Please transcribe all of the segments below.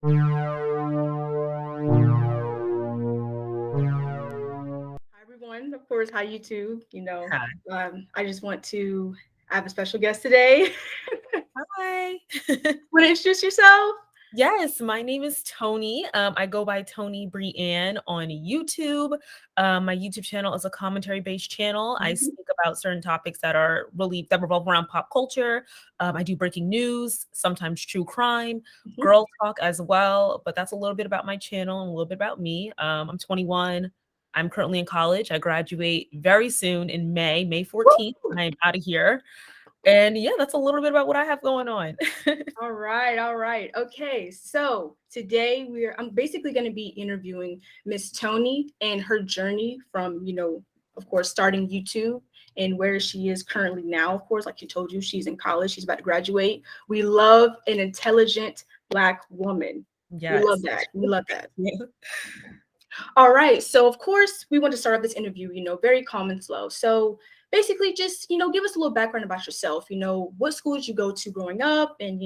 Hi everyone, of course, hi YouTube. Hi. I just want to I have a special guest today. Hi. Want to introduce yourself? Yes, my name is Toni. I go by Toni Bryanne on YouTube. My YouTube channel is a commentary-based channel. I Mhm, speak about certain topics that revolve around pop culture. I do breaking news, sometimes true crime, mhm. girl talk as well. But that's a little bit about my channel and a little bit about me. I'm 21. I'm currently in college. I graduate very soon in May 14th. Woo! I'm out of here. And yeah, that's a little bit about what I have going on. All right, all right. Okay, so today I'm basically going to be interviewing Miss Toni and her journey from, of course, starting YouTube and where she is currently now. Of course, like she told you, she's in college, she's about to graduate. We love an intelligent Black woman. We love Yes. that. We love that. Yeah. All right. So, of course, we want to start off this interview, very calm and slow. So, basically, just, give us a little background about yourself. What school did you go to growing up? And,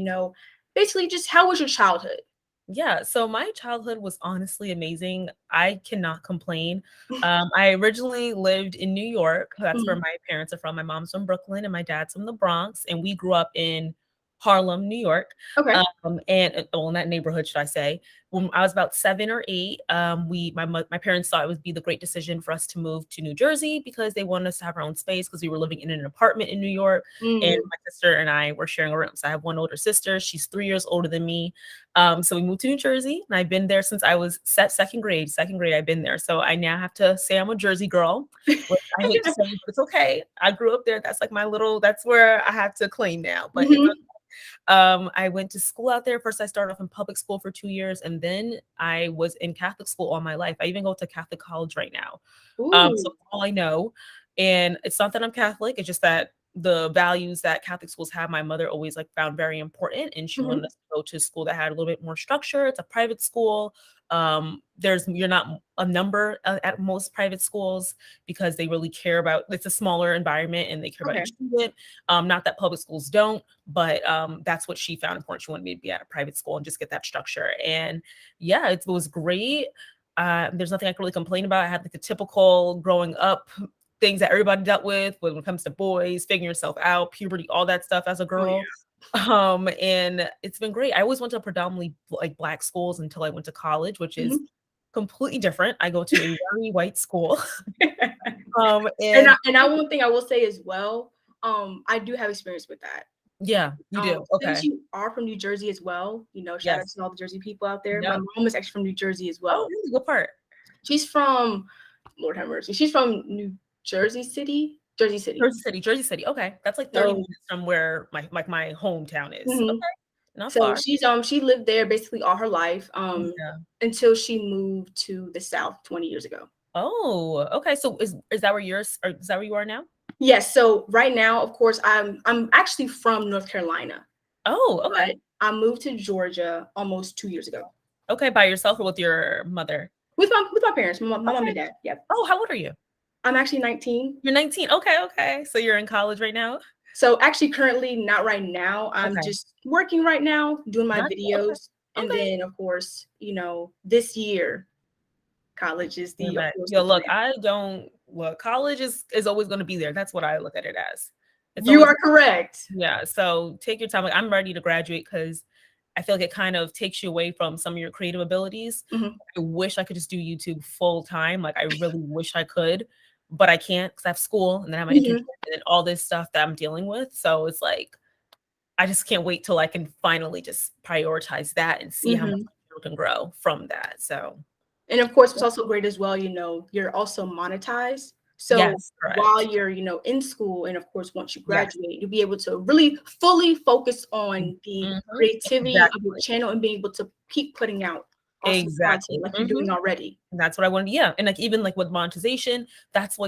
basically, just how was your childhood? Yeah, so my childhood was honestly amazing. I cannot complain. I originally lived in New York. That's where Mhm. my parents are from. My mom's from Brooklyn and my dad's from the Bronx, and we grew up in Harlem, New York. Okay. Well, in that neighborhood, should I say? When I was about 7 or 8, my parents thought it would be the great decision for us to move to New Jersey because they wanted us to have our own space because we were living in an apartment in New York, and Mm, my sister and I were sharing a room. So I have one older sister. She's 3 years older than me. So we moved to New Jersey, and I've been there since I was second grade. Second grade, I've been there. So I now have to say I'm a Jersey girl, which I hate to say, but it's okay. I grew up there. That's like that's where I have to claim now. But it's mhm. I went to school out there. First, I started off in public school for 2 years, and then I was in Catholic school all my life. I even go to Catholic college right now. So Ooh. that's all I know. And it's not that I'm Catholic, it's just that the values that Catholic schools have, my mother always like found very important. And she wanted Mhm. us to go to a school that had a little bit more structure. It's a private school. You're not a number at most private schools because they really care about it's a smaller environment and they care about Okay. each student. Not that public schools don't, but that's what she found important. She wanted me to be at a private school and just get that structure. And yeah, it was great. There's nothing I can really complain about. I had like the typical growing up things that everybody dealt with when it comes to boys, figuring yourself out, puberty, all that stuff as a Oh, girl. yeah. And it's been great. I always went to predominantly like Black schools until I went to college, which is Mhm. completely different. I go to a very white school. And And I one thing I will say as well, I do have experience with that. yeah, you do. Since Okay. you are from New Jersey as well, shout out Yes. to all the Jersey people out there. My Yep. mom is actually from New Jersey as Oh, well. really? What part? She's from Lord have mercy. She's from New Jersey City, Jersey City. Jersey City, Jersey City. Okay. That's like 30 So, minutes from where my hometown is. mhm. Okay. Not So far. she lived there basically all her life, Yeah. until she moved to the South 20 years ago. Oh, okay. So is that where is that where you are now? Yes. So right now, of course, I'm actually from North Carolina, Oh, okay. but I moved to Georgia almost 2 years ago Okay, by yourself or with your mother? with my parents, my mom Okay. and dad. Yep. Oh, how old are you? I'm actually 19. You're 19. Okay, okay. So you're in college right now? So actually, currently, not right now. I'm Okay. just working right now, doing my Gotcha. Okay. videos, and Okay. then of course, this year, college is Yeah, of but course yeah, the look, plan. I don't look, college is always going to be there. That's what I look at it as. It's You always are correct. yeah. So take your time. Like I'm ready to graduate because I feel like it kind of takes you away from some of your creative abilities. Mhm. I wish I could just do YouTube full time. Like I really wish I could, but I can't because I have school and then I have my internship Mhm. and then all this stuff that I'm dealing with. So it's like I just can't wait till I can finally just prioritize that and see how much Mhm. my channel can grow from that. So And of course, what's also great as well, you're also monetized. So yes, while correct. you're, in school, and of course, once you Yes. graduate, you'll be able to really fully focus on the Mhm. creativity of your Exactly. channel and being able to keep putting out awesome Exactly. content like you're Mhm. doing already. That's what I wanted. Yeah. And like even like with monetization, that's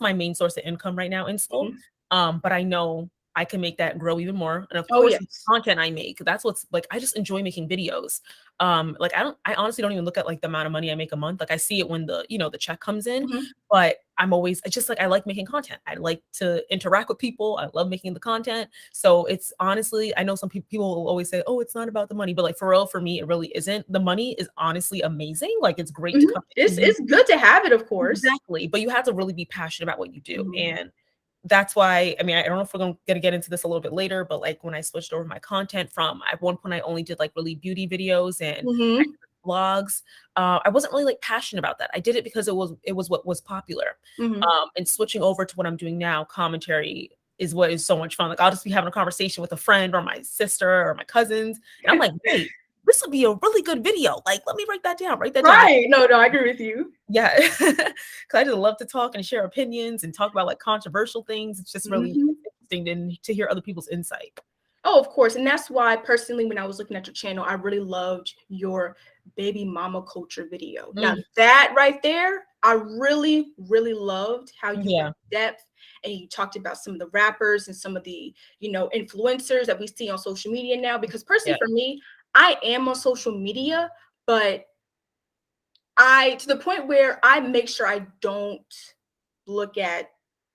my main source of income right now in school. Mhm. But I know I can make that grow even more. And of Oh, course the yes. content I make, that's what's like I just enjoy making videos. Like I honestly don't even look at like the amount of money I make a month. Like I see it when the check comes in, Mhm. but I'm always, it's just like, I like making content. I like to interact with people. I love making the content. So it's honestly, I know some people will always say, oh, it's not about the money, but like for real, for me, it really isn't. The money is honestly amazing. Like it's great to Mhm. come It's in. it's good to have it, of course. Exactly. But you have to really be passionate about what you do. Mhm. And that's why, I mean, I don't know if we're going to get into this a little bit later, but like when I switched over my content from, at one point I only did like really beauty videos and Mhm. vlogs. I wasn't really like passionate about that. I did it because it was what was popular. Mhm. And switching over to what I'm doing now, commentary is what is so much fun. Like I'll just be having a conversation with a friend or my sister or my cousins, and I'm like, wait, this would be a really good video. Like, let me write that down. Write that down. Right. No, I agree with you. Yeah, because I just love to talk and share opinions and talk about like controversial things. It's just really Mhm. interesting to hear other people's insight. Oh, of course. And that's why personally, when I was looking at your channel, I really loved your baby mama culture video. Now Mm, that right there, I really, really loved how you went yeah, in depth and you talked about some of the rappers and some of the, influencers that we see on social media now. Because yeah. personally for me, I am on social media, but I to the point where I make sure I don't look at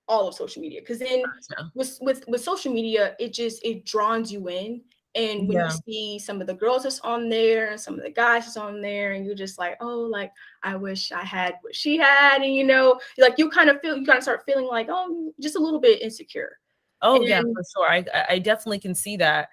all of social media because then Yeah. with social media it draws you in, and when you Yeah. see some of the girls that's on there and some of the guys that's on there and you're just like, oh, like I wish I had what she had, and like you kind of start feeling like, oh, just a little bit insecure. Oh yeah, And for sure. I definitely can see that.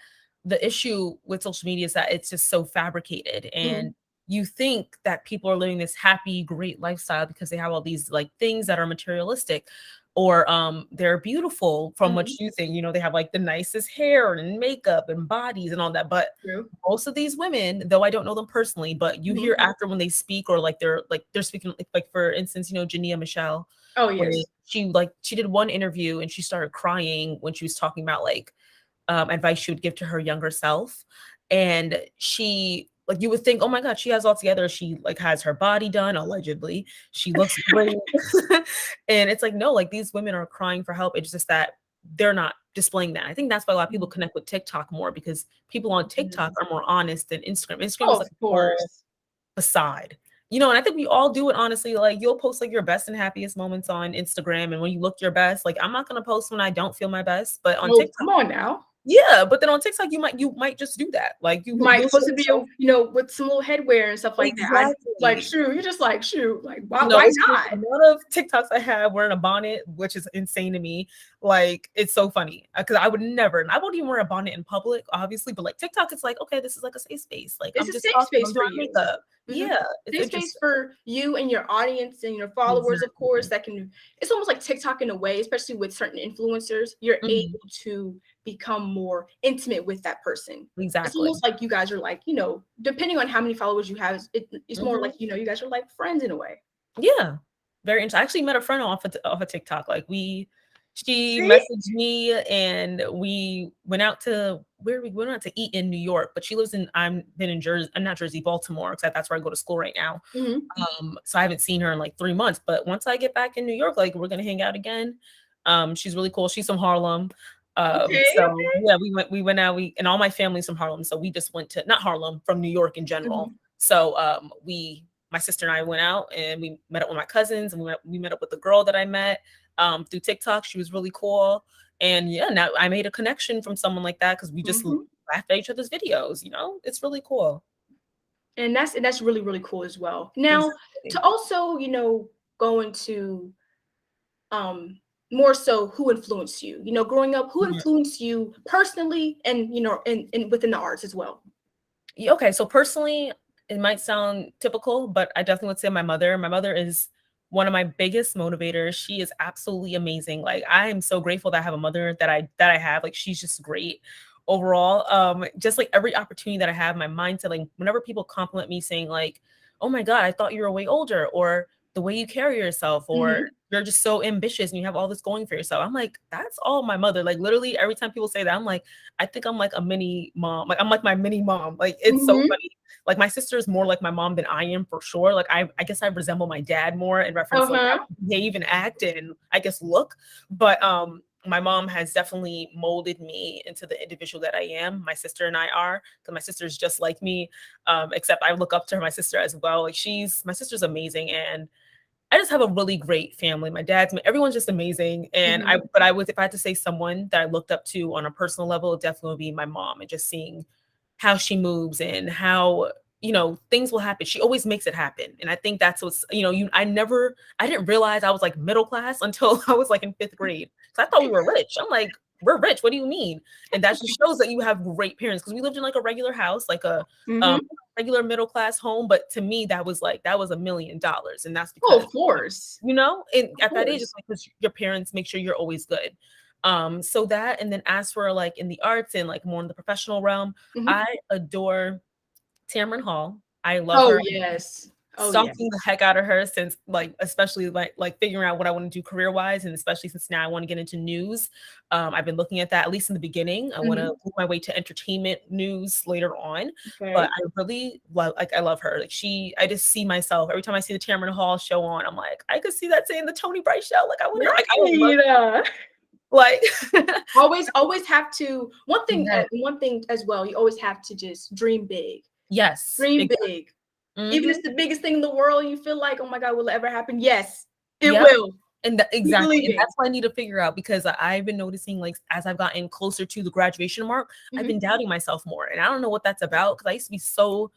The issue with social media is that it's just so fabricated, mhm, and you think that people are living this happy, great lifestyle because they have all these like things that are materialistic, or they're beautiful from what mhm, you think. They have like the nicest hair and makeup and bodies and all that. But true. most of these women, though I don't know them personally, but you Mhm. hear after when they speak, or like they're speaking, like for instance, Jania Michelle, Oh when yes. she did one interview and she started crying when she was talking about like advice she would give to her younger self. And she, like, you would think, oh my God, she has all together. She like has her body done, allegedly. She looks great. And it's like, no, like these women are crying for help. It's just that they're not displaying that. I think that's why a lot of people connect with TikTok more, because people on TikTok Mhm. are more honest than Instagram. Instagram is Oh, of like a whole course. facade. And I think we all do it honestly. Like you'll post like your best and happiest moments on Instagram, and when you look your best, like I'm not gonna post when I don't feel my best, but on Oh, TikTok, come on now. yeah, but then on TikTok You you might just do that. Like might you'll post show a video, yourself. with some little headwear and stuff like that. I like, Exactly. shoot, you're just like, shoot, like, No, why it's crazy. not? The amount of TikToks I have wearing a bonnet, which is insane to me. Like, it's so funny because I would never, and I won't even wear a bonnet in public, obviously. But like TikTok, it's like, okay, this is like a safe space. Like, It's I'm a just safe talking, space I'm for doing you. makeup. Mhm. Yeah, it's Safe space interesting. for you and your audience and your followers, of course, Exactly. that can it's almost like TikTok in a way, especially with certain influencers. You're Mhm. able to become more intimate with that person. It's Exactly. almost like you guys are like, depending on how many followers you have, it's more Mhm. like, you guys are like friends in a way. Yeah, very interesting. I actually met a friend off of TikTok. Like she See? messaged me and we went out to where we went out to eat in New York. But she lives in I'm not Jersey, Baltimore, because that's where I go to school right now. Mhm. So I haven't seen her in like 3 months. But once I get back in New York, like we're gonna hang out again. She's really cool. She's from Harlem. Okay, So yeah, we went out. We and all my family's from Harlem, so we just went to not Harlem, from New York in general. okay. So we my sister and I went out and we met up with my cousins, and we met up with the girl that I met through TikTok. She was really cool. And yeah, now I made a connection from someone like that because we just Mhm. laugh at each other's videos. It's really cool. And that's really, really cool as well. Now, Exactly. to also, go into um more so who influenced you, growing up, who Yeah. influenced you personally and and within the arts as well. Yeah, okay, so personally, it might sound typical, but I definitely would say my mother. My mother is one of my biggest motivators. She is absolutely amazing. Like I am so grateful that I have a mother that I have. Like she's just great overall. Just like every opportunity that I have, my mindset, like whenever people compliment me saying like, "Oh my God, I thought you were way older," or the way you carry yourself, or Hmm. you're just so ambitious and you have all this going for yourself. I'm like, that's all my mother. Like literally every time people say that, I'm like, I think I'm like a mini mom. Like I'm like my mini mom. Like it's so Hmm. funny. Like my sister is more like my mom than I am for sure. Like I guess I resemble my dad more in reference to like how Uh-huh. we behave and act and I guess look. But my mom has definitely molded me into the individual that I am. My sister and I are, because my sister is just like me. Except I look up to her, my sister as well. Like my sister's amazing, and I just have a really great family. My dad's, everyone's just amazing. And Mhm. but I was, if I had to say someone that I looked up to on a personal level, it definitely would be my mom, and just seeing how she moves and how, things will happen. She always makes it happen. And I think that's what's, I didn't realize I was like middle class until I was like in fifth grade. So I thought we were rich. I'm like, we're rich. What do you mean? And that just shows that you have great parents, because we lived in like a regular house, like a um, Mhm. regular middle class home. But to me, that was $1 million. And that's Oh, because, of course. and Of at that age, it's course. like, 'cause your parents make sure you're always good. So that, and then as for like in the arts and like more in the professional realm, Mhm. I adore Tamron Hall. I love Oh, her. yes. Oh, Stalking the yes. heck out of her since, like, especially like figuring out what I want to do career wise, and especially since now I want to get into news. I've been looking at that, at least in the beginning. I want to Mhm. move my way to entertainment news later on, but Okay. I really love, like, I love her. Like, I just see myself every time I see the Tamron Hall show on. I'm like, I could see that saying the Toni Bryanne show. Like, I would love, Right. like, Always have to yes, one thing as well, you always have to just dream big. yes, Dream exactly. big. Even if Hmm. it's the biggest thing in the world, you feel like, "Oh my god, will it ever happen?" Yes, it Yep. will. And Keep exactly, and believing. that's what I need to figure out, because I've been noticing, like, as I've gotten closer to the graduation mark, I've Mhm. been doubting myself more, and I don't know what that's about, because I used to be so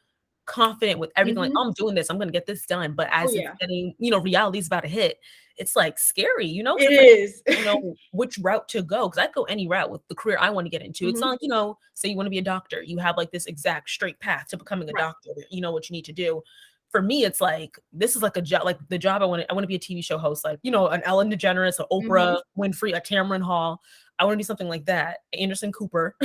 confident with everything, like, "Oh, Mhm. I'm doing this, I'm gonna get this done," but Oh, as it's yeah. getting, reality's about to hit, it's, like, scary, It because it's like, is. I don't know which route to go, because I'd go any route with the career I wanna get into. It's not Mhm. like, say you wanna be a doctor, you have, like, this exact straight path to becoming a Right. doctor, you know what you need to do. For me, it's like, this is like a job, like the job I wanna be a TV show host, like, an Ellen DeGeneres, a Oprah Mhm. Winfrey, a Tamron Hall. I wanna do something like that, Anderson Cooper.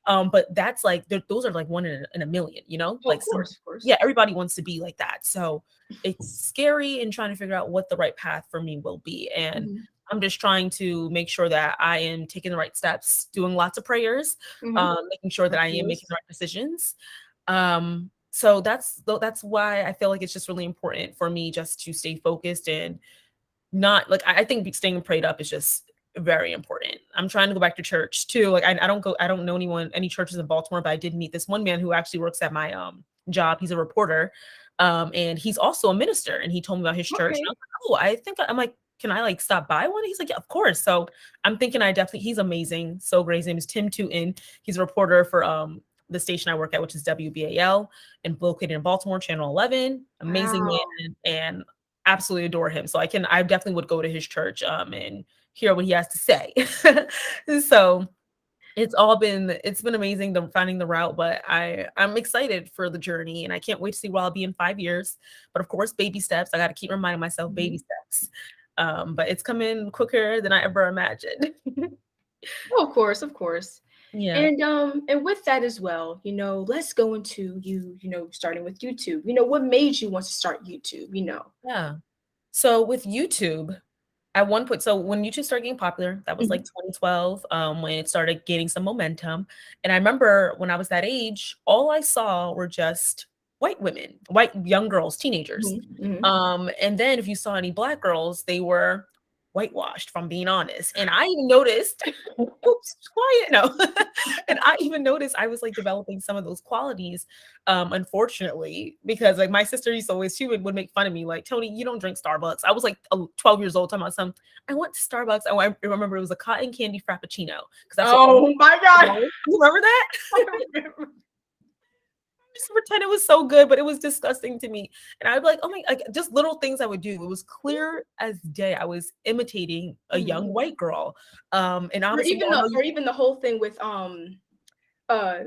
But that's like, those are like one in a million, Oh, like of some, course, of course. yeah, everybody wants to be like that. So it's scary and trying to figure out what the right path for me will be. And Mhm. I'm just trying to make sure that I am taking the right steps, doing lots of prayers, Mhm. making sure that Of I am making course. the right decisions. So that's why I feel like it's just really important for me just to stay focused, and not like, I think staying prayed up is just very important. I'm trying to go back to church too. Like, I don't know any churches in Baltimore, but I did meet this one man who actually works at my job. He's a reporter. And he's also a minister, and he told me about his church. And I Okay. was like, oh, I'm like, can I like stop by one? He's like, yeah, of course. So I'm thinking, he's amazing. So great. His name is Tim Tootin. He's a reporter for the station I work at, which is WBAL, and located in Baltimore, Channel 11. Amazing Wow. man, and absolutely adore him. So I definitely would go to his church and hear what he has to say. So it's been amazing, finding the route, but I'm excited for the journey, and I can't wait to see where I'll be in 5 years. But of course, baby steps. I got to keep reminding myself, baby Mhm. steps. But it's coming quicker than I ever imagined. Oh, of course, of course. Yeah. And with that as well, let's go into starting with YouTube. What made you want to start YouTube? Yeah. So with YouTube, at one point, so when YouTube started getting popular, that was like Mhm. 2012, when it started gaining some momentum. And I remember when I was that age, all I saw were just white women, white young girls, teenagers. Mhm. Mhm. And then if you saw any black girls, they were whitewashed, from being honest. And I even noticed, oops, quiet, no. And I even noticed I was like developing some of those qualities, unfortunately, because like my sister used to always, she would make fun of me, like, Tony, you don't drink Starbucks. I was like 12 years old, talking about some, I went to Starbucks. I remember it was a cotton candy frappuccino, because that's what all Oh my god. you remember that? I remember. Just pretend it was so good, but it was disgusting to me. And I'd be like, oh my, like, just little things I would do. It was clear as day. I was imitating a Mhm. young white girl. And Or honestly, even y'all know, the or even the whole thing with uh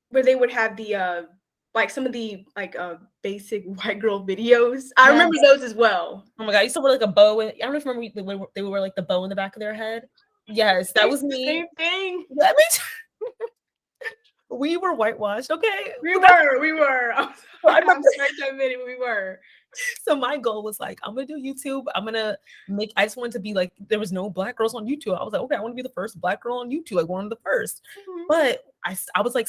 where they would have the like some of the like basic white girl videos. I remember yes. those as well. Oh my God, I used to wear like a bow. I don't know if you remember, they would wear like the bow in the back of their head. Yes, that was me. Same thing. Let me we were whitewashed, okay? We But that's, were, we were. I remember. I'm sorry to admit it, we were. So my goal was like, I'm gonna do YouTube. I just wanted to be like, there was no black girls on YouTube. I was like, okay, I want to be the first black girl on YouTube, like one of the first. Mhm. But I was like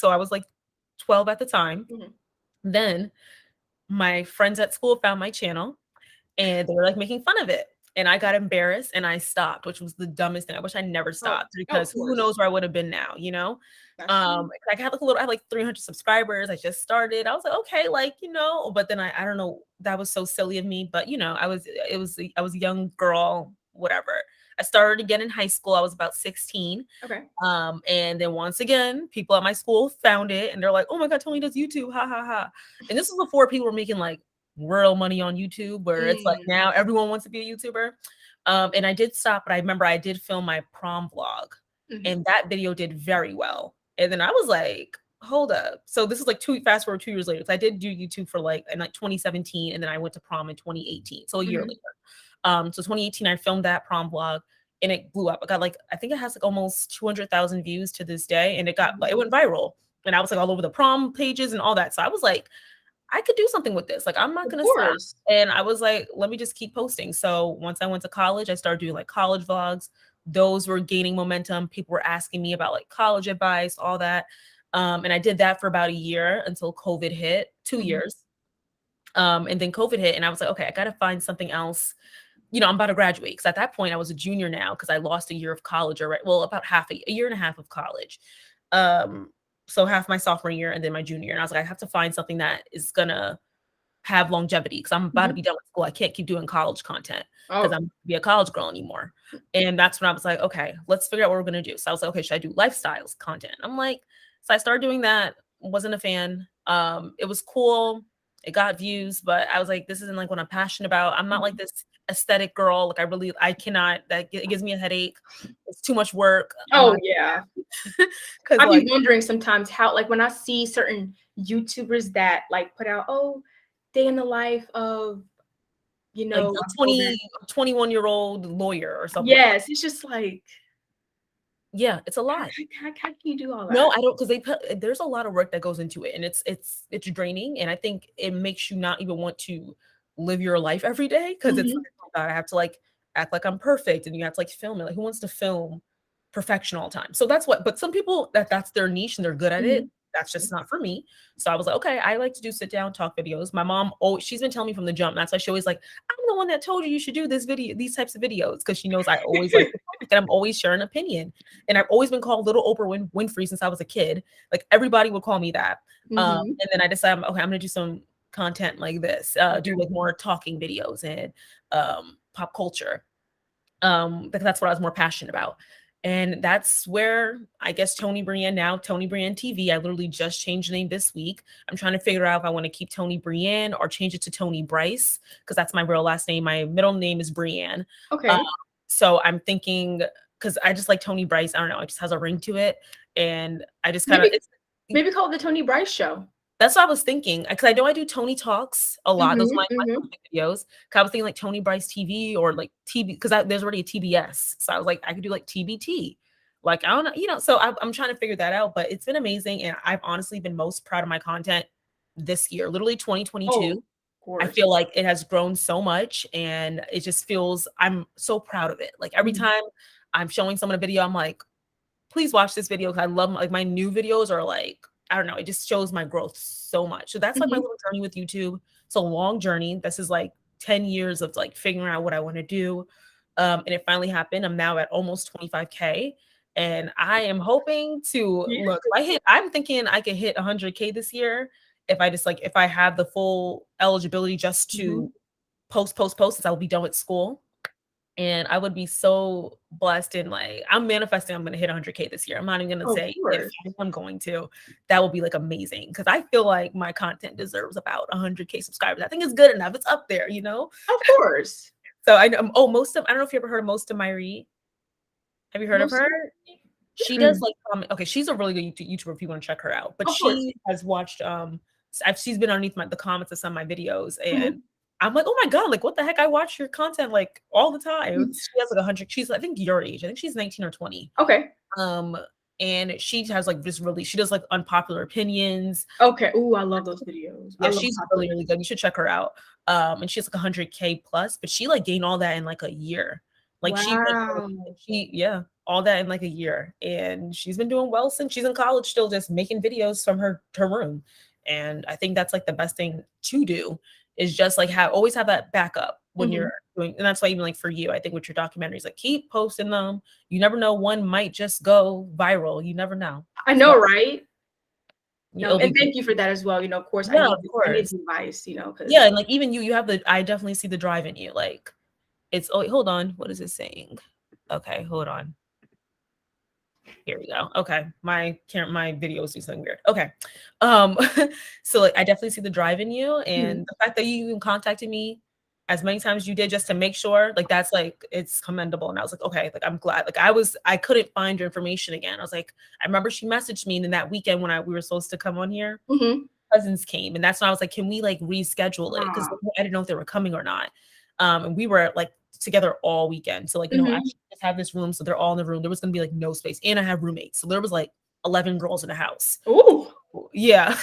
12 at the time. Mhm. Then my friends at school found my channel, and they were like making fun of it. and I got embarrassed and I stopped, which was the dumbest thing. I wish I never Oh, stopped no, of because who course. knows where I would have been now, you know? That's true. Like I had like 300 subscribers. I just started. I was like, okay, like, but then I don't know, that was so silly of me, but I was a young girl, whatever. I started again in high school. I was about 16. Okay. And then once again, people at my school found it and they're like, oh my God, Tony does YouTube. Ha ha ha. And this was before people were making like real money on YouTube, where it's like Mm, now everyone wants to be a YouTuber. And I did stop, but I remember I did film my prom vlog, mhm, and that video did very well. And then I was like, hold up. So this is like fast forward 2 years later. So I did do YouTube for like in like 2017, and then I went to prom in 2018. So a year mhm, later. So 2018, I filmed that prom vlog and it blew up. I got like, I think it has like almost 200,000 views to this day. And it mhm. went viral. And I was like all over the prom pages and all that. So I was like, I could do something with this. Like, I'm not Of going to stop. course. And I was like, let me just keep posting. So once I went to college, I started doing like college vlogs. Those were gaining momentum. People were asking me about like college advice, all that. And I did that for about a year until COVID hit, 2 years. And then COVID hit, and I was like, okay, I got to find something else. I'm about to graduate because at that point I was a junior now because I lost a year of college already. Well, about a year and a half of college. Um, so half my sophomore year and then my junior. And I was like, I have to find something that is gonna have longevity because I'm about to Mhm. be done with school. I can't keep doing college content because Oh. I'm be a college girl anymore. And that's when I was like, okay, let's figure out what we're gonna do. So I was like, okay, should I do lifestyles content? I'm like, so I started doing that. Wasn't a fan. It was cool. It got views, but I was like, this isn't like what I'm passionate about. I'm not like Mhm. this aesthetic girl. Like I cannot. It gives me a headache. It's too much work. I'm Oh, not yeah. because I be like wondering sometimes how, like, when I see certain YouTubers that, like, put out, "Oh, day in the life of," like I'm a over. 21-year-old lawyer or something like that. Yes, it's just like, Yeah, it's a how lot. how can you do all No, that? I don't, because there's a lot of work that goes into it, and it's draining, and I think it makes you not even want to live your life every day because it's Mhm, like, "Oh god, I have to, like, act like I'm perfect," and you have to, like, film it, like, who wants to film perfection all the time? So that's what but some people that's their niche and they're good at it. mhm. That's just not for me. So I was like, "Okay, I like to do sit down talk videos." My mom, she's been telling me from the jump, that's why she always like, "I'm the one that told you should do these types of videos," because she knows I always like to talk and I'm always sharing opinion. And I've always been called Little Oprah Winfrey since I was a kid. Like everybody would call me that. Mhm. And then I decided, okay, I'm gonna do some content like this, do Okay. like more talking videos and pop culture, because that's what I was more passionate about. And that's where I guess Toni Bryanne, now Toni Bryanne TV. I literally just changed the name this week. I'm trying to figure out if I want to keep Toni Bryanne or change it to Toni Bryce because that's my real last name. My middle name is Bryanne. Um, Okay. so I'm thinking because I just like Toni Bryce. I don't know. It just has a ring to it, and I just kind of Maybe maybe call it the Tony Bryce Show. that's what I was thinking, because I know I do Tony Talks a lot. Those are Mhm, my mhm. public videos. 'Cause I was thinking like Toni Bryce TV or like TB because there's already a TBS. So I was like, I could do like TBT. Like I don't know, so I'm trying to figure that out. But it's been amazing, and I've honestly been most proud of my content this year. Literally Oh, 2022. of I course. feel like it has grown so much, and it just feels I'm so proud of it. Like every Mhm, time I'm showing someone a video, I'm like, please watch this video because I love like my new videos are like, I don't know, it just shows my growth so much. So that's like my mhm, little journey with YouTube. It's a long journey. This is like 10 years of like figuring out what I want to do. And it finally happened. I'm now at almost 25K. And I am hoping to yeah, look, I'm thinking I could hit 100K this year if I have the full eligibility just mhm. to post, since I'll be done with school. And I would be so blessed, and like I'm manifesting I'm gonna hit 100K this year. I'm not even gonna Of say if course. I'm going to. That will be like amazing because I feel like my content deserves about 100K subscribers. I think it's good enough. It's up there, you know? Of course. So I know, oh, I don't know if you ever heard of Most of Myri. Have you heard of Most her? of She does mm, like okay, she's a really good YouTuber if you want to check her out. But of course. she has watched she's been underneath the comments of some of my videos, and Mhm, I'm like, oh my god, like what the heck? I watch your content like all the time. mhm. She has like 100. She's I think your age. I think she's 19 or 20. Okay. Um, and she has like this really she does like unpopular opinions. Okay. Ooh, I love those videos. I Yeah, love she's popular. really, really good. You should check her out. And she has like 100K plus, but she like gained all that in like a year. Like she went from Wow. yeah, all that in like a year. And she's been doing well since she's in college, still just making videos from her room. And I think that's like the best thing to do is just like always have that backup when you're Mhm. doing, and that's why even like for you, I think with your documentaries, like keep posting them. You never know, one might just go viral. You never know. I So know, right? No, it'll be and great. thank you for that as well. Of course, Yeah, of I need course. the advice, Yeah, because and like even you have the, I definitely see the drive in you. Like it's, oh wait, hold on. What is it saying? Okay, hold on. Here we go. Okay. My video is doing something weird. Okay. Um, so like I definitely see the drive in you, and the fact that you even contacted me as many times as you did just to make sure, like that's like it's commendable. And I was like, okay, like I'm glad. Like I couldn't find your information again. I was like, I remember she messaged me, and then that weekend when we were supposed to come on here, Mhm. cousins came, and that's when I was like, can we like reschedule it? Because Ah. I didn't know if they were coming or not. And we were like together all weekend. So like, I Mhm. just have this room, so they're all in the room. There was gonna be like no space, and I have roommates, so there was like 11 girls in the house. Ooh. Yeah,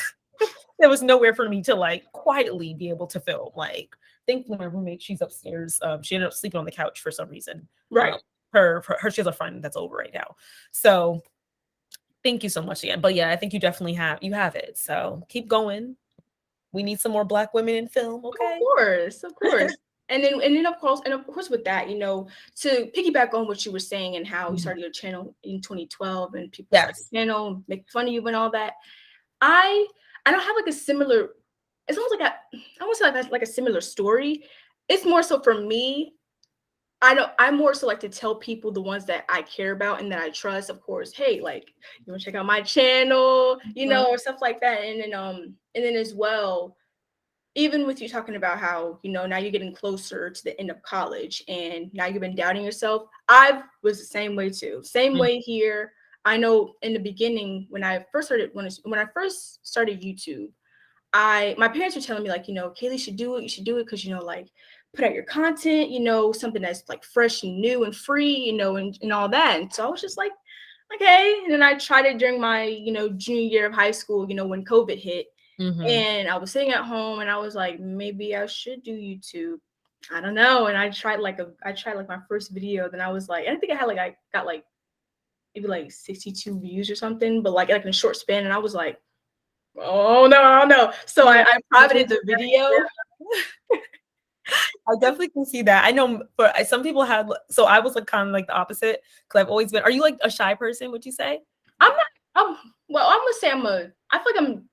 there was nowhere for me to like quietly be able to film. Like, thankfully, my roommate, she's upstairs. She ended up sleeping on the couch for some reason. Um, Right. her she has a friend that's over right now. So thank you so much again. But yeah, I think you have it. So keep going. We need some more Black women in film, Of okay? course, of course. And then of course with that, to piggyback on what you were saying and how you Mhm. started your channel in 2012 and people saw Yes. your channel, make fun of you and all that. I I don't have like a similar, it's almost like I won't say like that's like a similar story. It's more so for me. I more so like to tell people, the ones that I care about and that I trust, of course, hey, like, you want to check out my channel, Mhm. or stuff like that. And then as well, even with you talking about how, now you're getting closer to the end of college and now you've been doubting yourself. I was the same way too. Same Mhm. way here. I know in the beginning when I first started YouTube, my parents were telling me like, Kaylee, you should do it because like put out your content, something that's like fresh and new and free, and all that. And so I was just like, okay. And then I tried it during my, junior year of high school, when COVID hit. Mhm. And I was sitting at home and I was like, maybe I should do YouTube. I don't know. And I tried like my first video. Then I was like, I think I got like maybe like 62 views or something, but like in a short span. And I was like, oh no, no. So I, Yeah. I privated the video. I definitely can see that. I know for some people have, so I was like kind of like the opposite because I've always been. Are you like a shy person? Would you say? I'm not. Well, I'm gonna say I feel like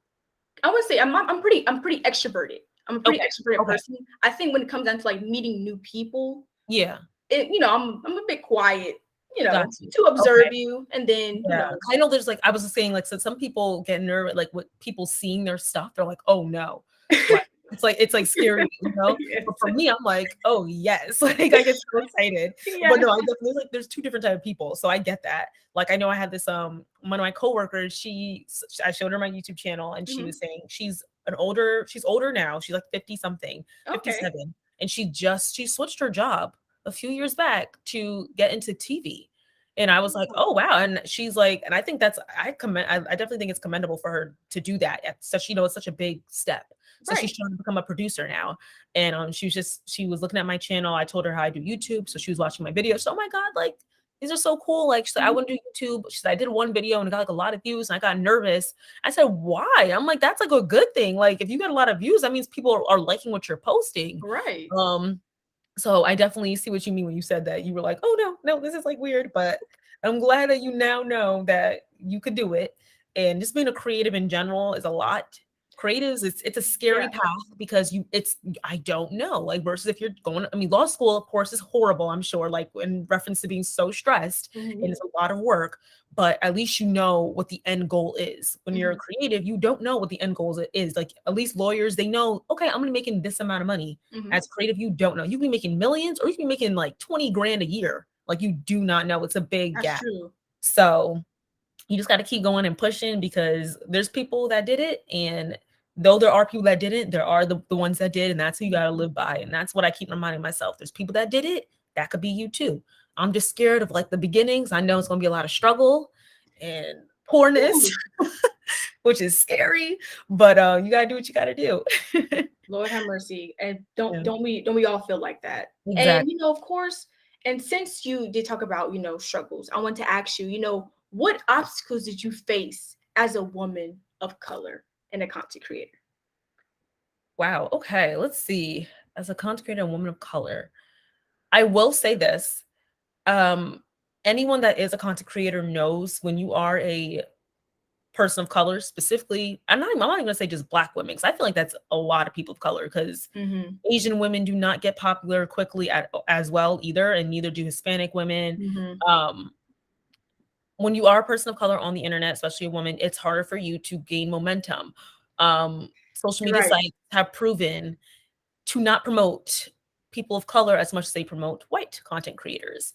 I would say I'm pretty extroverted. I'm a pretty Okay. extroverted Okay. person. I think when it comes down to like meeting new people, Yeah. I'm a bit quiet, Got you. to observe Okay. you, and then Yeah. I know there's like I was just saying like so some people get nervous like with people seeing their stuff. They're like, oh no, like it's like scary, you know. yes, But for me, I'm like, oh yes, like I get so excited. But yeah, no, I definitely like there's two different type of people, so I get that. Like I know I had this one of my coworkers. I showed her my YouTube channel, and she mhm, was saying she's older now. She's like 50 something, okay, 57, and she switched her job a few years back to get into TV. And I was like, oh, "Oh wow!" And she's like, and I think that's I definitely think it's commendable for her to do that. Such it's such a big step. So right, she's trying to become a producer now, and she was looking at my channel. I told her how I do YouTube, so she was watching my videos. So, oh my god, like these are so cool. Like she said, I mhm, want to do YouTube. She said I did one video and it got like a lot of views, and I got nervous. I said, why? I'm like, that's like a good thing. Like if you got a lot of views, that means people are liking what you're posting. right, Um, so I definitely see what you mean when you said that. You were like, "Oh no, no, this is like weird," but I'm glad that you now know that you could do it. And just being a creative in general is a lot. Creatives, it's a yeah, scary path because I don't know. Like versus if you're going, I mean, law school, of course, is horrible, I'm sure, like in reference to being so stressed mhm, and it's a lot of work, but at least you know what the end goal is. When you're a mhm, creative, you don't know what the end goal is. Like at least lawyers, they know, okay, I'm gonna be making this amount of money. mhm. As creative, you don't know. You can be making millions or you can be making like 20 grand a year. Like you do not know. It's a big That's gap. true. So you just got to keep going and pushing because there's people that did it. And though there are people that didn't, there are the ones that did. And that's who you got to live by. And that's what I keep reminding myself. There's people that did it. That could be you too. I'm just scared of like the beginnings. I know it's going to be a lot of struggle and poorness, Ooh, which is scary, but you got to do what you got to do. Lord have mercy, and don't Yeah, don't we all feel like that? And exactly. of course, and since you did talk about struggles, I want to ask you, what obstacles did you face as a woman of color and a content creator? Wow. Okay. Let's see. As a content creator and woman of color, I will say this. Um, anyone that is a content creator knows when you are a person of color, specifically, I'm not even gonna say just Black women, because I feel like that's a lot of people of color, because Mm-hmm. Asian women do not get popular quickly as well either, and neither do Hispanic women. Mm-hmm. Um, when you are a person of color on the internet, especially a woman, it's harder for you to gain momentum. Social You're media right. sites have proven to not promote people of color as much as they promote white content creators.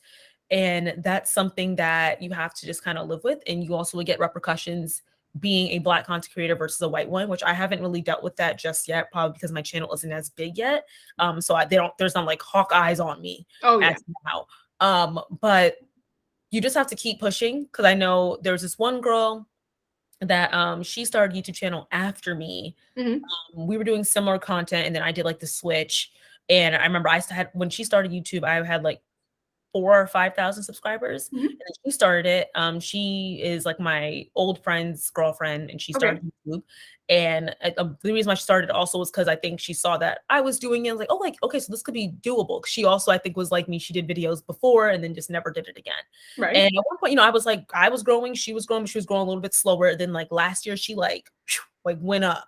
And that's something that you have to just kind of live with. And you also would get repercussions being a Black content creator versus a white one, which I haven't really dealt with that just yet, probably because my channel isn't as big yet. There's not like hawk eyes on me Oh as yeah. now. But you just have to keep pushing, because I know there was this one girl that she started a YouTube channel after me. Mm-hmm. We were doing similar content, and then I did like the switch. And I remember had, when she started YouTube, I had like 4 or 5 thousand subscribers. Mm-hmm. And then she started it. She is like my old friend's girlfriend, and she Okay. started YouTube. And the reason why she started also was because I think she saw that I was doing it. I was like, oh, like, okay, so this could be doable. She also, I think, was like me. She did videos before and then just never did it again. Right. And at one point, I was like, I was growing, she was growing, but she was growing a little bit slower. Then like last year, she like went up.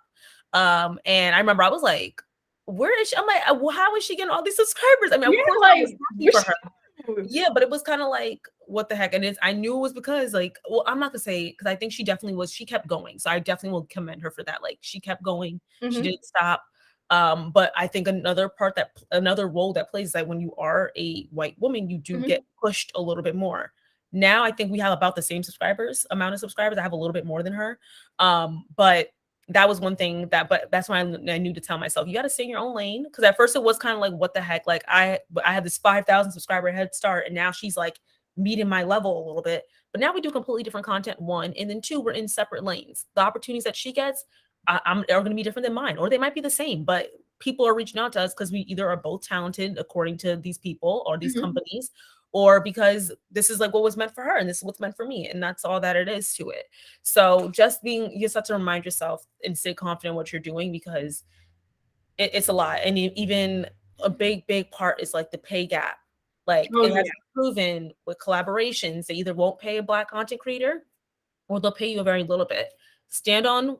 And I remember I was like, where is she? I'm like, well, how is she getting all these subscribers? I mean, of Yeah, course I like was happy wish for her. Yeah, but it was kind of like, what the heck? And I knew it was because like, well, I'm not gonna say, because I think she definitely was, she kept going. So I definitely will commend her for that. Like she kept going, she mm-hmm. didn't stop. But I think another role that plays is that when you are a white woman, you do Mm-hmm. get pushed a little bit more. Now I think we have about the same amount of subscribers. I have a little bit more than her. But that was one thing but that's why I knew to tell myself, you got to stay in your own lane. Because at first it was kind of like, what the heck? Like I had this 5,000 subscriber head start, and now she's like meeting my level a little bit. But now we do completely different content, one, and then two, we're in separate lanes. The opportunities that she gets are going to be different than mine, or they might be the same. But people are reaching out to us because we either are both talented according to these people or these Mm-hmm. companies, or because this is like what was meant for her and this is what's meant for me, and that's all that it is to it. So you just have to remind yourself and stay confident in what you're doing, because it's a lot. And even a big part is like the pay gap. Like Oh it has yeah. been proven with collaborations, they either won't pay a Black content creator or they'll pay you a very little bit. Stand on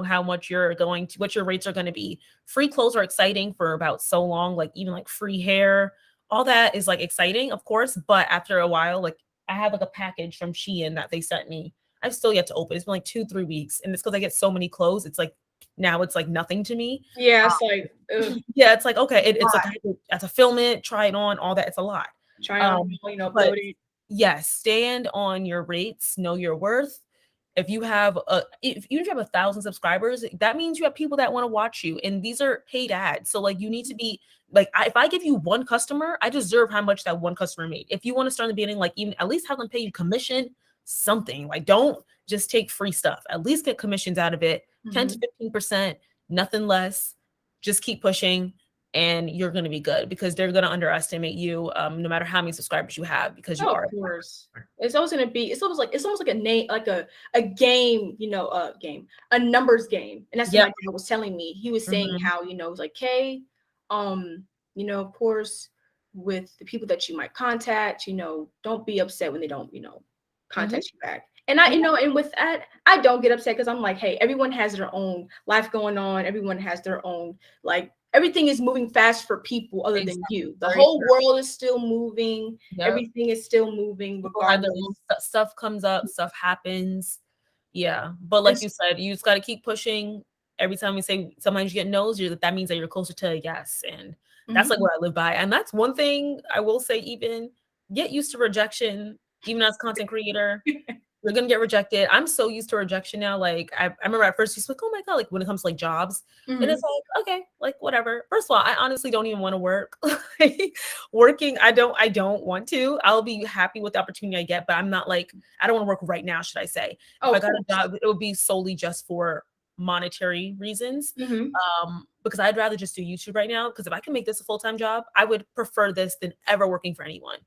how much what your rates are going to be. Free clothes are exciting for about so long, like even like free hair, all that is like exciting, of course. But after a while, like I have like a package from Shein that they sent me. I've still yet to open. It's been like 2-3 weeks, and it's because I get so many clothes. It's like now it's like nothing to me. Yeah, it's like Yeah, it's like okay, it's like lot. I have to film it, try it on, all that. It's a lot. Try on, Um, but upload it. yes, stand on your rates, know your worth. If you have even if you have 1,000 subscribers, that means you have people that want to watch you, and these are paid ads. So like you need to be like, if I give you one customer, I deserve how much that one customer made. If you want to start in the beginning, like even at least have them pay you commission, something. Like don't just take free stuff. At least get commissions out of it, 10 to Mm-hmm. 15%, nothing less. Just keep pushing, and you're going to be good, because they're going to underestimate you, no matter how many subscribers you have, because you Oh, of are. course. It's always gonna be. It's almost like a name, like a game. Game, a numbers game. And that's what my Yep. dad was telling me. He was saying Mhm. how it was like, Kay, of course, with the people that you might contact, don't be upset when they don't, Mhm. contact you back. And and with that, I don't get upset because I'm like, hey, everyone has their own life going on. Everyone has their own like. Everything is moving fast for people other than Exactly. you. The Very whole true. world is still moving. Yep. Everything is still moving People have their regardless. own stuff comes up, stuff happens. Yeah. But like It's you said, you just got to keep pushing. Every time we say sometimes you get no's, that means that you're closer to a yes. And that's mhm. like what I live by. And that's one thing I will say, even get used to rejection, even as content creator. You're gonna get rejected. I'm so used to rejection now. Like I remember at first she's like, oh my God, like when it comes to like jobs. And it's Mhm. like, okay, like whatever. First of all, I honestly don't even want to work. Like, working, I don't want to. I'll be happy with the opportunity I get, but I'm not like, I don't want to work right now, should I say. If Oh, I of got a course. job, it would be solely just for monetary reasons. Mhm. Because I'd rather just do YouTube right now. Because if I can make this a full-time job, I would prefer this than ever working for anyone.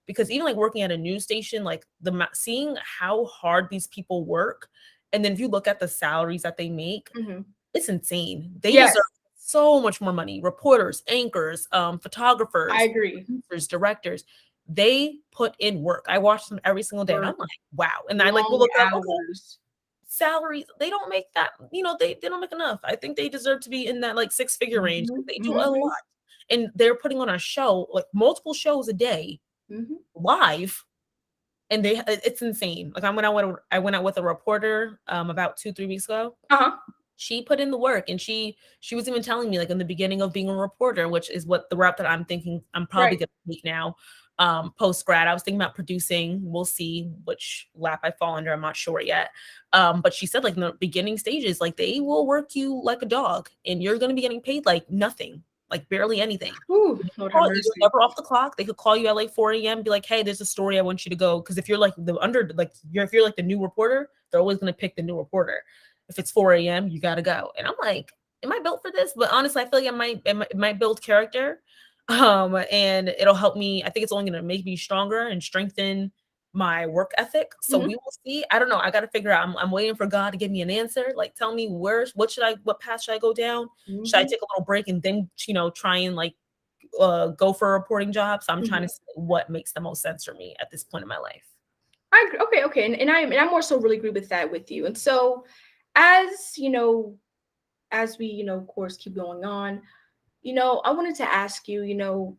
Because even like working at a news station, like seeing how hard these people work, and then if you look at the salaries that they make, Mhm. it's insane. They Yes. deserve so much more money. Reporters, anchors, I photographers, agree. producers, directors, they put in work. I watch them every single day and I'm Work like, wow. And I like will long look up, okay, hours. salaries, they don't make that, they don't make enough. I think they deserve to be in that like six-figure range because Mhm, they do a mhm, lot. And they're putting on a show, like multiple shows a day, mhm. live, and it's insane. Like I went out with a reporter about 2-3 weeks ago. Uh-huh. She put in the work, and she was even telling me like in the beginning of being a reporter, which is what the route that I'm thinking I'm probably Right. gonna take now. Post grad, I was thinking about producing. We'll see which lap I fall under. I'm not sure yet. But she said like in the beginning stages, like they will work you like a dog, and you're gonna be getting paid like nothing, like barely anything. Whew, Lord have You're mercy. never off the clock. They could call you at like 4 a.m. Be like, "Hey, there's a story I want you to go." Because if you're like if you're like the new reporter, they're always gonna pick the new reporter. If it's 4 a.m., you gotta go. And I'm like, "Am I built for this?" But honestly, I feel like it might build character, and it'll help me. I think it's only gonna make me stronger and strengthen my work ethic. So Mhm, we will see. I don't know. I got to figure out. I'm waiting for God to give me an answer. Like, tell me what path should I go down? Should I mhm, take a little break and then try and like go for a reporting job. So I'm trying mhm. to see what makes the most sense for me at this point in my life. Okay, okay, and I more so really agree with that with you. And so, as as we of course keep going on, I wanted to ask you,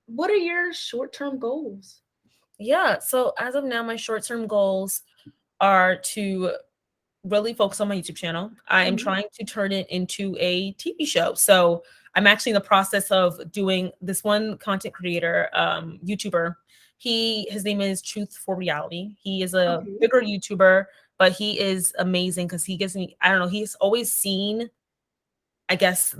what are your short-term goals? Yeah. So as of now, my short term goals are to really focus on my YouTube channel. I am Mhm. trying to turn it into a TV show. So I'm actually in the process of doing this one content creator, YouTuber. His name is Truth for Reality. He is a Okay. bigger YouTuber, but he is amazing because he gives me, I don't know, he's always seen I guess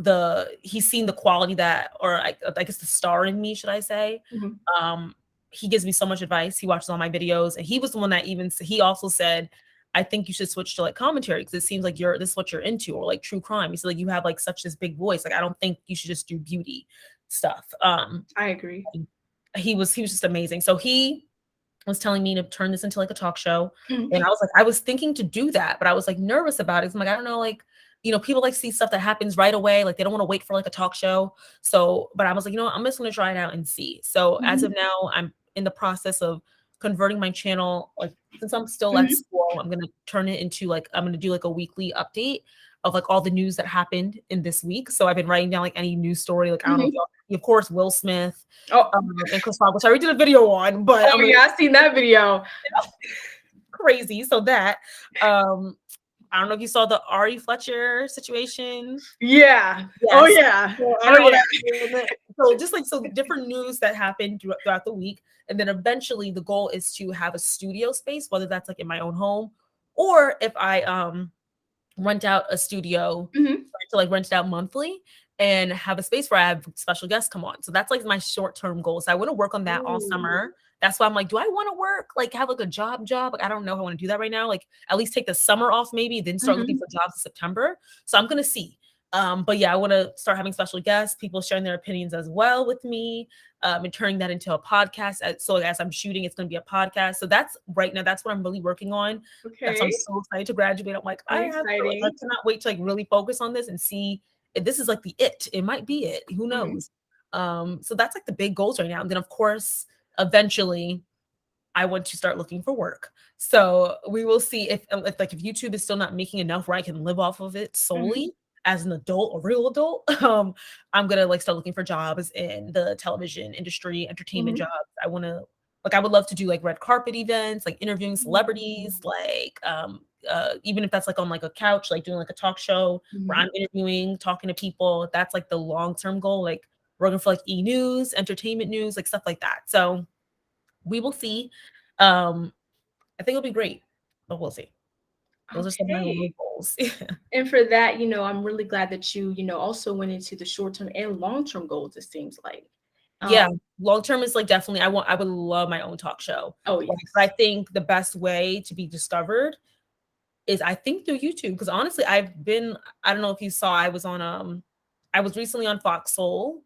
he's seen the quality that, or I guess the star in me, should I say? Mhm. Um, he gives me so much advice. He watches all my videos, and he was the one that he also said, "I think you should switch to like commentary because it seems like this is what you're into, or like true crime." He said like you have like such this big voice. Like I don't think you should just do beauty stuff. I agree. He was just amazing. So he was telling me to turn this into like a talk show. Mhm, And I was like, I was thinking to do that, but I was like nervous about it. 'Cause I'm like, I don't know, like, people like see stuff that happens right away. Like they don't want to wait for like a talk show. So, but I was like, I'm just gonna try it out and see. So as mhm, of now, I'm in the process of converting my channel. Like since I'm still at mhm, school, I'm gonna turn it into like I'm gonna do like a weekly update of like all the news that happened in this week. So I've been writing down like any news story. Like I don't know if mhm. y'all, of course, Will Smith, Oh, and Chris Rock, which I already did a video on, but oh I'm gonna yeah, I've seen that video. crazy. So that um I don't know if you saw the Ari Fletcher situation. Yeah. Oh Yes. yeah. So I Oh don't know yeah. that. So just like so different news that happened throughout the week. And then eventually the goal is to have a studio space, whether that's like in my own home or if I rent out a studio Mhm. to like rent it out monthly and have a space where I have special guests come on. So that's like my short-term goal. So I want to work on that all Ooh. summer. That's why I'm like, do I want to work? Like have like a job? Like I don't know if I want to do that right now. Like at least take the summer off, maybe, then start looking Mhm. for jobs in September. So I'm gonna see. But yeah, I want to start having special guests, people sharing their opinions as well with me, and turning that into a podcast. So as I'm shooting, it's going to be a podcast. So that's right now. That's what I'm really working on. That's I'm Okay. so excited to graduate. I'm like, I Exciting. cannot wait to like really focus on this and see if this is like it might be it. Who Mhm. knows? So that's like the big goals right now. And then of course, eventually I want to start looking for work. So we will see if YouTube is still not making enough where I can live off of it Mhm. solely as an adult, a real adult. I'm gonna like start looking for jobs in the television industry, entertainment Mhm. jobs. I would love to do like red carpet events, like interviewing Mhm. celebrities, like even if that's like on like a couch, like doing like a talk show where Mhm. I'm interviewing, talking to people. That's like the long-term goal, like working for like e-news, entertainment news, like stuff like that. So we will see. Um, I think it'll be great, but we'll see. Those are some of my little Okay. goals. And for that, I'm really glad that you also went into the short-term and long-term goals, it seems like. Yeah, Um, long term is like definitely I would love my own talk show. oh Like, but I yes. think the best way to be discovered is I think through YouTube because honestly, I don't know if you saw I was recently on Fox Soul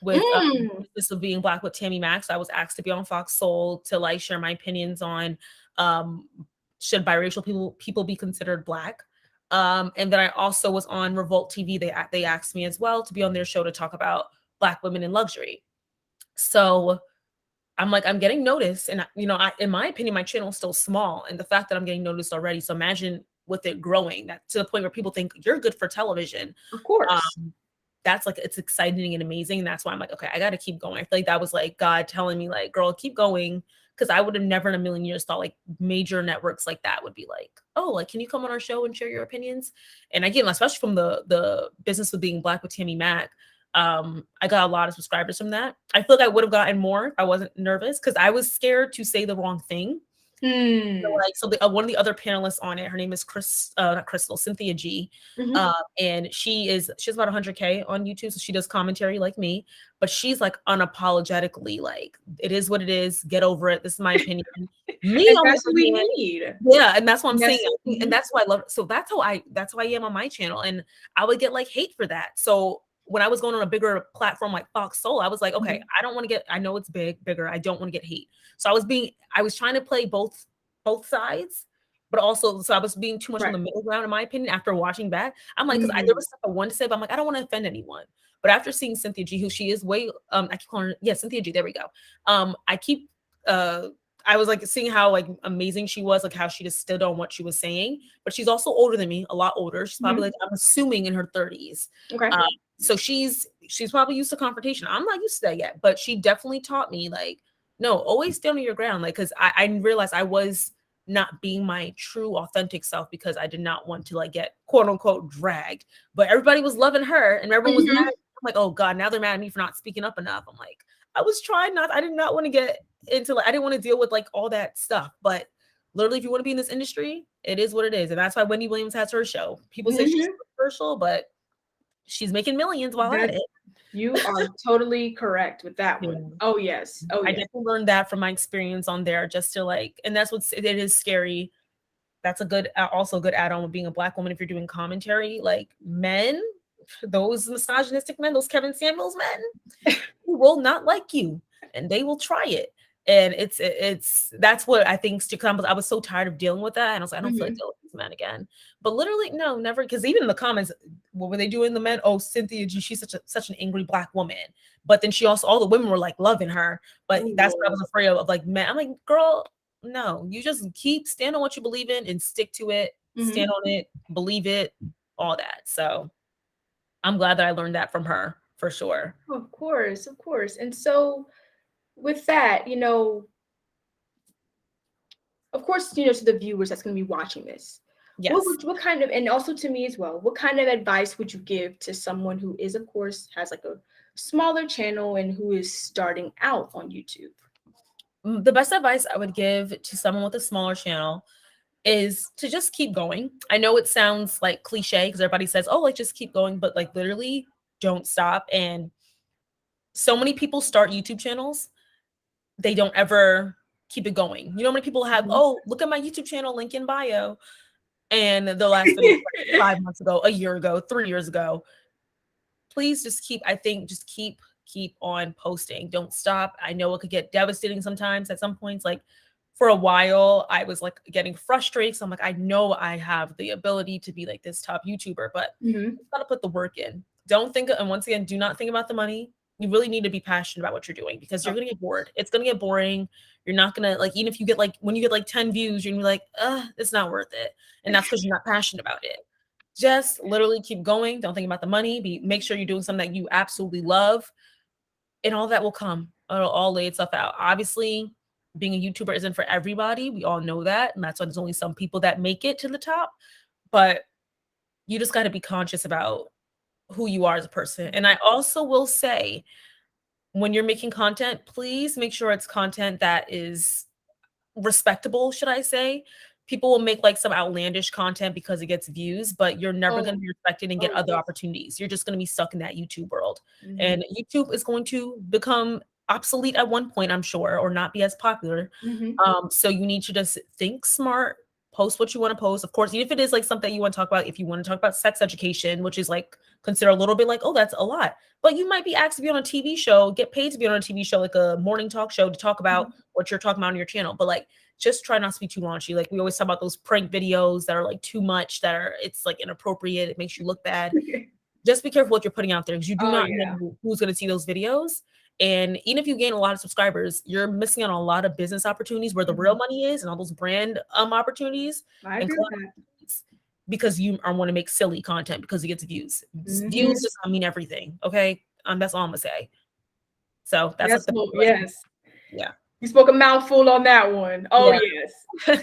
with Mm. this of being black with Tammy Max. I was asked to be on Fox Soul to like share my opinions on um should biracial people be considered black. And then I also was on Revolt TV. They asked me as well to be on their show to talk about Black women in luxury. So I'm like, I'm getting noticed, and in my opinion, my channel is still small, and the fact that I'm getting noticed already. So imagine with it growing, that to the point where people think you're good for television. Of course. That's like, it's exciting and amazing. And that's why I'm like, okay, I got to keep going. I feel like that was like God telling me, like, girl, keep going. Cause I would have never in a million years thought like major networks like that would be like, oh, like, can you come on our show and share your opinions? And again, especially from the business of being Black with Tammy Mack, I got a lot of subscribers from that. I feel like I would have gotten more if I wasn't nervous, because I was scared to say the wrong thing. So one of the other panelists on it, her name is not Crystal, Cynthia G. And she has about 100K on YouTube. So she does commentary like me, but she's like unapologetically like, it is what it is. Get over it. This is my opinion. Me, and on that's the what we other hand, need. yeah, and that's what I'm saying. Mhm. And that's why I love it. So that's how I am on my channel. And I would get like hate for that. So when I was going on a bigger platform like Fox Soul, I was like, okay, I don't want to get, I know it's bigger. I don't want to get hate. So I was trying to play both sides, but also, so I was being too much on the middle ground, in my opinion, after watching back. I'm like, because there was stuff I wanted to say, but I'm like, I don't want to offend anyone. But after seeing Cynthia G, who she is way, I keep calling her, yeah, Cynthia G, there we go. I was like seeing how like amazing she was, like how she just stood on what she was saying. But she's also older than me, a lot older. She's probably like, I'm assuming in her 30s. Okay. So she's probably used to confrontation. I'm not used to that yet, but she definitely taught me like, no, always stand on your ground. Like, because I realized I was not being my true authentic self because I did not want to like get quote unquote dragged. But everybody was loving her and everyone was mad. I'm like, oh God, now they're mad at me for not speaking up enough. I'm like, I was trying not, I did not want to get into like, I didn't want to deal with like all that stuff. But literally, if you want to be in this industry, it is what it is. And that's why Wendy Williams has her show. People say she's controversial, but she's making millions while at it. You are totally correct with that one. Oh yes. Oh I yes. definitely learned that from my experience on there, just to like, and that's what's, it is scary. That's a good, also a good add-on with being a Black woman. If you're doing commentary, like men, those misogynistic men, those Kevin Samuels men, will not like you, and they will try it. And that's what I think. I was so tired of dealing with that, and I was like, I don't feel like dealing with these men again. But literally, no, never. Because even in the comments, what were they doing? The men, oh, Cynthia G, she's such an angry Black woman. But then she also, all the women were like loving her. But that's what I was afraid of like men. I'm like, girl, no, you just stand on what you believe in and stick to it. Stand on it, believe it, all that. So I'm glad that I learned that from her for sure. Of course. And so with that, of course, to the viewers that's going to be watching this, yes, what kind of, and also to me as well, what kind of advice would you give to someone who is, of course, has like a smaller channel and who is starting out on YouTube? The best advice I would give to someone with a smaller channel is to just keep going. I know it sounds like cliche because everybody says, oh, like just keep going, but like literally don't stop. And so many people start YouTube channels, they don't ever keep it going. You know how many people have, oh, look at my YouTube channel, link in bio. And the last video like 5 months ago, a year ago, 3 years ago. Please just keep on posting. Don't stop. I know it could get devastating sometimes at some points. Like for a while, I was like getting frustrated. So I'm like, I know I have the ability to be like this top YouTuber, but you gotta put the work in. Don't think, and once again, do not think about the money. You really need to be passionate about what you're doing because you're gonna get bored. It's gonna get boring. You're not gonna like, even if you get like, when you get like 10 views, you're gonna be like, it's not worth it. And that's because you're not passionate about it. Just literally keep going. Don't think about the money. Make sure you're doing something that you absolutely love, and all that will come. It'll all lay itself out. Obviously, being a YouTuber isn't for everybody. We all know that. And that's why there's only some people that make it to the top. But you just got to be conscious about who you are as a person. And I also will say, when you're making content, please make sure it's content that is respectable, should I say. People will make like some outlandish content because it gets views, but you're never going to be respected and get other opportunities. You're just going to be stuck in that YouTube world. And YouTube is going to become obsolete at one point, I'm sure, or not be as popular. So you need to just think smart, post what you want to post. Of course, even if it is like something you want to talk about, if you want to talk about sex education, which is like consider a little bit like, oh, that's a lot. But you might be asked to be on a TV show, get paid to be on a TV show, like a morning talk show to talk about what you're talking about on your channel. But like, just try not to be too raunchy. Like we always talk about those prank videos that are like too much, it's like inappropriate. It makes you look bad. Just be careful what you're putting out there because you do Oh not yeah. know who's going to see those videos. And even if you gain a lot of subscribers, you're missing out on a lot of business opportunities where the real money is and all those brand opportunities I and agree with that. because you are want to make silly content because it gets views. Views does not mean everything. Okay. That's all I'm gonna say. So that's like Yes. Yeah. You spoke a mouthful on that one. Oh Yeah. yes.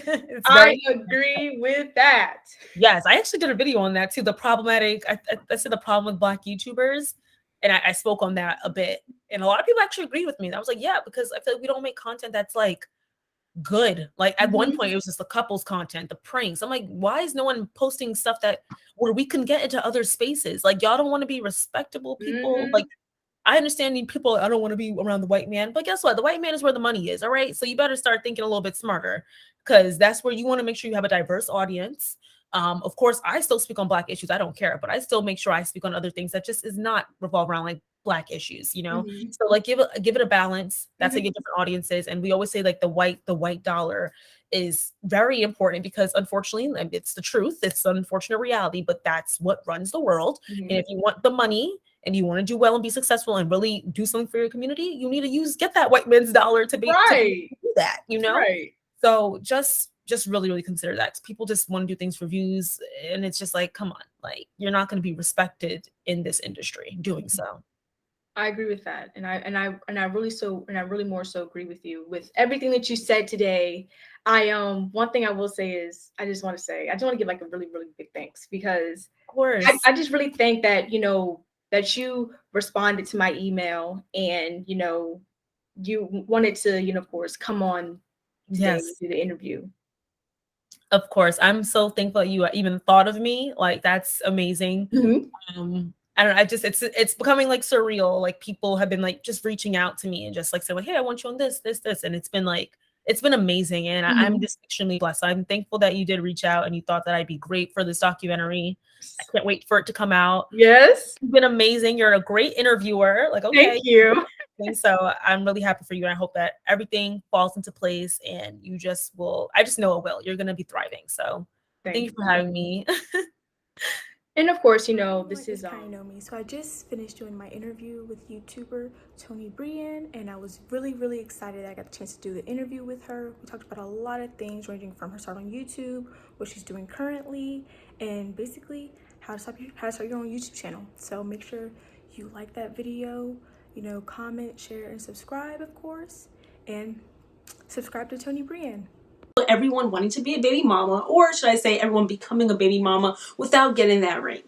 It's I agree with that. Yes, I actually did a video on that too. The problematic, I said the problem with Black YouTubers, and I spoke on that a bit. And a lot of people actually agreed with me. And I was like, yeah, because I feel like we don't make content that's like good. Like at one point, it was just the couples content, the pranks. I'm like, why is no one posting stuff that where we can get into other spaces? Like y'all don't want to be respectable people. Like I understand you people, I don't want to be around the white man, but guess what? The white man is where the money is. All right. So you better start thinking a little bit smarter because that's where you want to make sure you have a diverse audience. Of course, I still speak on Black issues. I don't care, but I still make sure I speak on other things that just is not revolve around like Black issues, you know? So like give it a balance. That's how you get different audiences. And we always say like the white dollar is very important because unfortunately, and it's the truth, it's an unfortunate reality, but that's what runs the world. And if you want the money, and you want to do well and be successful and really do something for your community, you need to get that white man's dollar to do that, you know? Right. So just really, really consider that. People just want to do things for views. And it's just like, come on, like you're not going to be respected in this industry doing so. I agree with that. And I really more so agree with you with everything that you said today. One thing I will say is I just want to give like a really, really big thanks because Of course. I just really think that, that you responded to my email and, you wanted to, of course, come on today to do the interview. Of course. I'm so thankful that you even thought of me. Like that's amazing. I don't know. It's becoming like surreal. Like people have been like just reaching out to me and just like saying, like, hey, I want you on this. And it's been amazing. And I'm just extremely blessed. I'm thankful that you did reach out and you thought that I'd be great for this documentary. I can't wait for it to come out. Yes. You've been amazing. You're a great interviewer. Like, okay. Thank you. And so I'm really happy for you. And I hope that everything falls into place and you just will. I just know it will. You're going to be thriving. So thank you for having me. And of course, this is kind of know me. So I just finished doing my interview with YouTuber Toni Bryanne, and I was really, really excited that I got the chance to do the interview with her. We talked about a lot of things ranging from her start on YouTube, what she's doing currently, and basically how to start your own YouTube channel. So make sure you like that video, comment, share, and subscribe, of course, and subscribe to Toni Bryanne. Everyone wanting to be a baby mama, or should I say everyone becoming a baby mama without getting that ring.